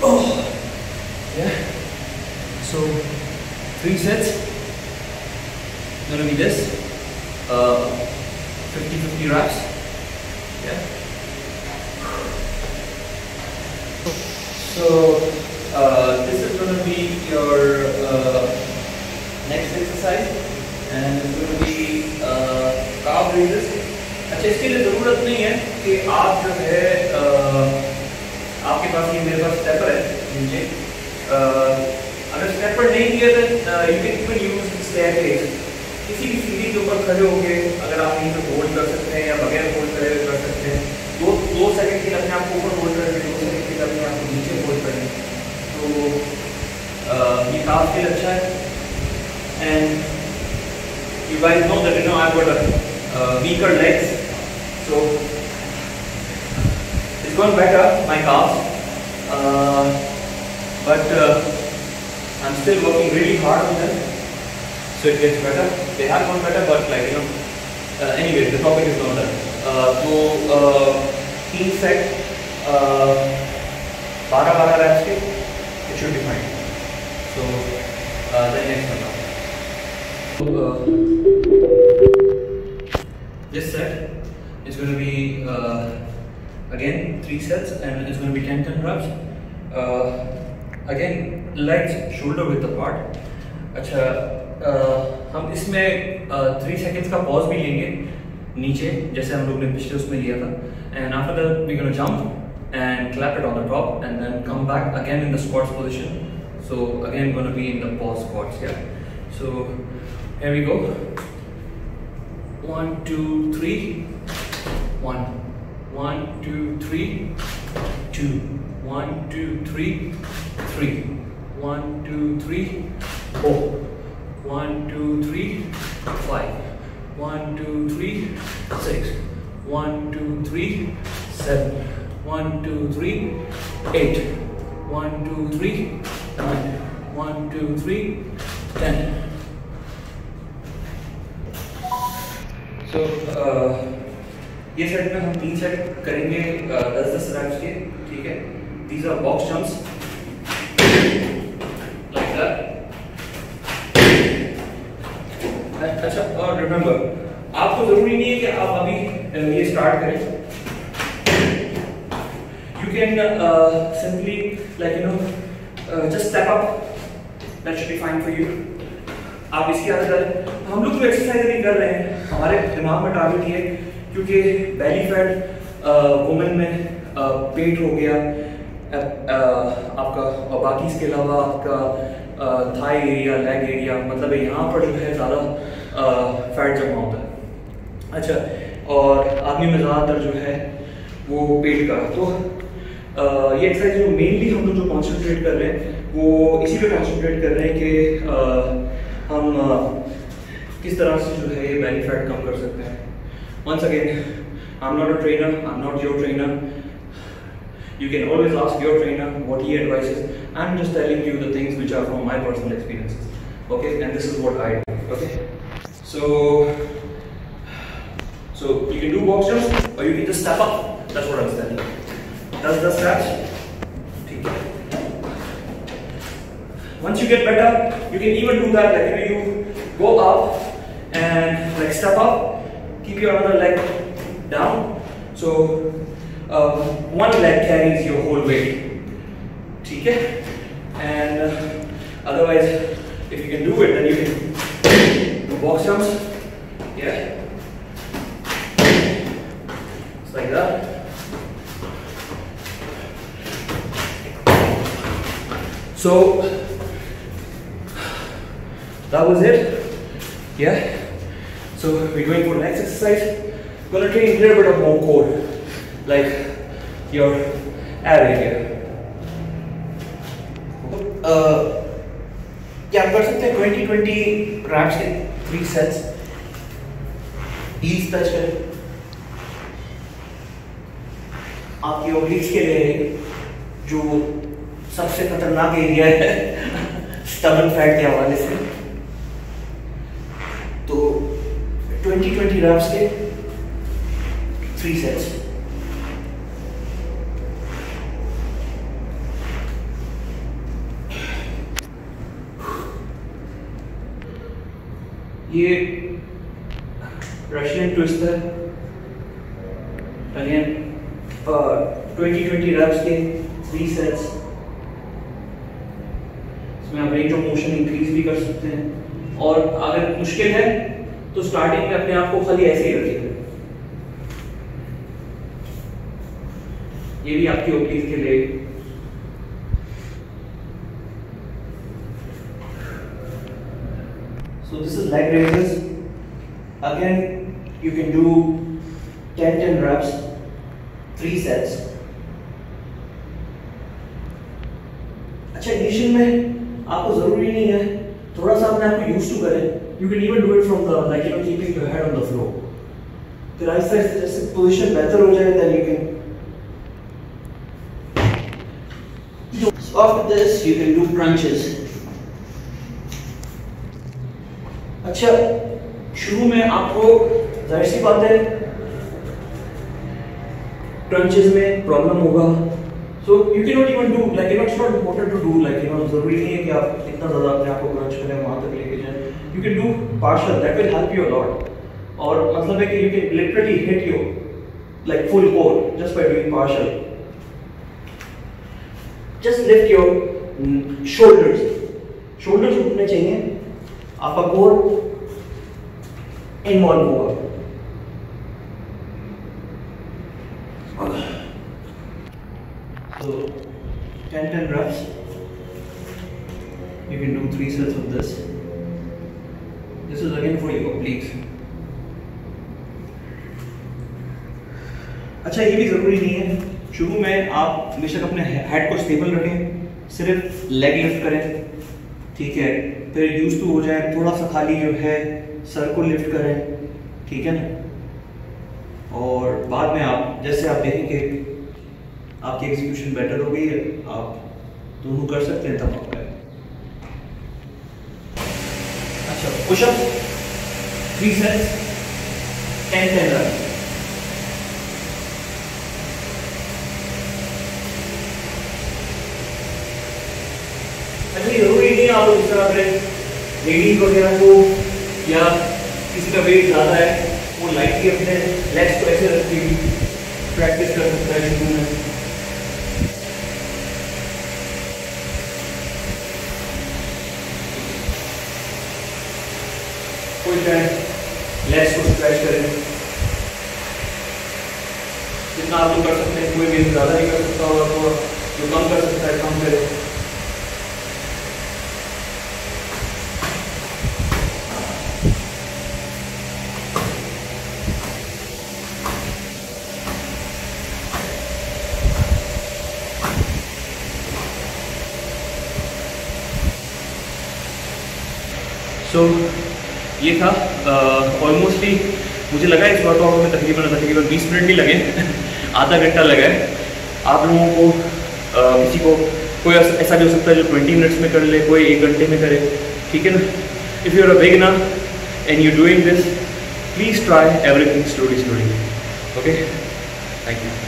Oh, yeah. So 3 sets. Gonna be this. 50-50 reps. Yeah. So this is gonna be your next exercise, and it's gonna be calf raises. अच्छा, इसके लिए ज़रूरत नहीं है कि आप जो है आपके पास ये मेरे पास स्टेपर है नीचे। अगर स्टेपर नहीं दिया तो you can even use staircase. किसी भी सीढ़ी के ऊपर खड़े होके अगर आप यहीं पे होल्ड कर सकते हैं या बगैर होल्ड करे कर सकते हैं। दो सेकंड के लिए अपने आप को ऊपर होल्ड करेंगे, 2 सेकंड के लिए अपने आप को नीचे होल्ड करेंगे, तो ये काफ़ी अच्छा है। And you guys know that I got weaker legs, so it's gone better, my calves, but I'm still working really hard on them, so it gets better. They have gone better, but anyway, the topic is not done. So 3 set 12 reps के, it should be fine. So then next one. This set is going to be again 3 sets, and it's going to be 10 reps. Again legs shoulder width apart. अच्छा, हम इसमें 3 seconds का pause भी लेंगे नीचे, जैसे हम लोग ने पिछले उसमें लिया था, and after that we're going to jump and clap it on the top and then come back again in the squats position. So again going to be in the pause squats. Yeah, so here we go. 1 2 3 1 1 2 3 2 1 2 3 3 1 2 3 4 1 2 3 5 1 2 3 6 1 2 3 7 1 2 3 8 1 2 3 9 1 2 3 10. So ये set में हम 3 set करेंगे 10-10 reps के, ठीक है। These are box jumps like that. अच्छा, और remember, आपको जरूरी नहीं है कि आप अभी ये स्टार्ट करें। You can simply just step up. That should be fine for you. आप इसकी आदत डालें। हम लोग जो एक्सरसाइज नहीं कर रहे हैं, हमारे दिमाग में टारगेट ये, क्योंकि बेली फैट वुमेन में पेट हो गया आपका, और बाकी इसके अलावा आपका थाई एरिया, लेग एरिया, मतलब यहाँ पर जो है ज़्यादा फैट जमा होता है। अच्छा, और आदमी में ज़्यादातर जो है वो पेट का, तो ये एक्सरसाइज जो मेनली हम लोग जो कॉन्सेंट्रेट कर रहे हैं वो इसी पे कॉन्सेंट्रेट कर रहे हैं कि हम किस तरह से जो है ये बेली फैट कम कर सकते हैं। Once again, I'm not a trainer, I'm not your trainer. You can always ask your trainer what he advises. I'm just telling you the things which are from my personal experiences. Okay, and this is what I do. Okay, so you can do box jumps or you can just step up. That's what I'm telling you. That's the steps. Once you get better, you can even do that, like you go up and like step up, keep your other leg down, so one leg carries your whole weight, ठीक है? And otherwise, if you can do it, then you can do box jumps, yeah, it's like that. So that was it, yeah. So we're going for the next exercise. Gonna train a little bit of more core, like your ab area. क्या हम कर सकते हैं 20-20 reps के 3 sets. Heels touch करें. आपकी obliques के लिए जो सबसे खतरनाक एरिया है स्टमक फैट के हवाले से, तो 20-20 reps के 3 sets. ये रशियन ट्विस्ट है, अगेन 20 reps के 3 सेट्स। इसमें आप रेंज ऑफ मोशन इंक्रीज भी कर सकते हैं, और अगर मुश्किल है तो स्टार्टिंग में अपने आप को खाली ऐसे ही रखिए। ये भी आपकी ओपीज के लिए। So this is leg raises. Again, you can do 10 reps, 3 sets. अच्छा, इनिशियल में आपको जरूरी नहीं है, थोड़ा सा अपने आप को यूज टू करें। You can even do it from the keeping your head on the floor. फिर आहिस्ता आहिस्ता जैसे पोजीशन बेहतर हो जाए, then you can. So after this, you can do crunches. अच्छा, शुरू में आपको जाहिर सी बात है क्रंचेस में प्रॉब्लम होगा, so you cannot even do it's not important to do जरूरी नहीं है कि आप इतना ज़्यादा अपने आप को क्रंच करें, वहाँ तक लेके जाएं। You can do partial, that will help you a lot. और मतलब है कि you can literally hit your full core just by doing partial. Just lift your shoulders. Shoulders उठने चाहिए, आपका कोर इन्वॉल्व होगा। So 10 reps. You can do 3 sets of this. This is again for your obliques. अच्छा, ये भी जरूरी नहीं है, शुरू में आप बेशक अपने हेड को स्टेबल रखें, सिर्फ लेग लिफ्ट करें, ठीक है। फिर यूज टू हो जाए, थोड़ा सा खाली जो है सर को लिफ्ट करें, ठीक है ना। और बाद में आप जैसे आप देखेंगे आपकी एग्जीक्यूशन बेटर हो गई है, आप दोनों कर सकते हैं, तब आप करें। अच्छा, पुशअप 3 सेट्स 10 रन। जरूरी नहीं आप इस तरह करें, लेडीज वगैरह को या किसी का वेट ज़्यादा है वो लाइटली अपने लेग्स को ऐसे रख के प्रैक्टिस कर सकता है शुरू में। कोई चाहे लेग्स को स्ट्रेच करें, जितना आप लोग कर सकते हैं, कोई भी ज़्यादा नहीं कर सकता होगा, तो जो कम कर सकता है कम करें। सो ये था ऑलमोस्टली, मुझे लगा इस वर्कआउट में तकरीबन 20 मिनट नहीं लगे आधा घंटा लगा है। आप लोगों को किसी को कोई ऐसा भी हो सकता है जो 20 मिनट्स में कर ले, कोई 1 घंटे में करे, ठीक है ना। If you are a beginner and you doing this, please try everything slowly. Okay, thank you.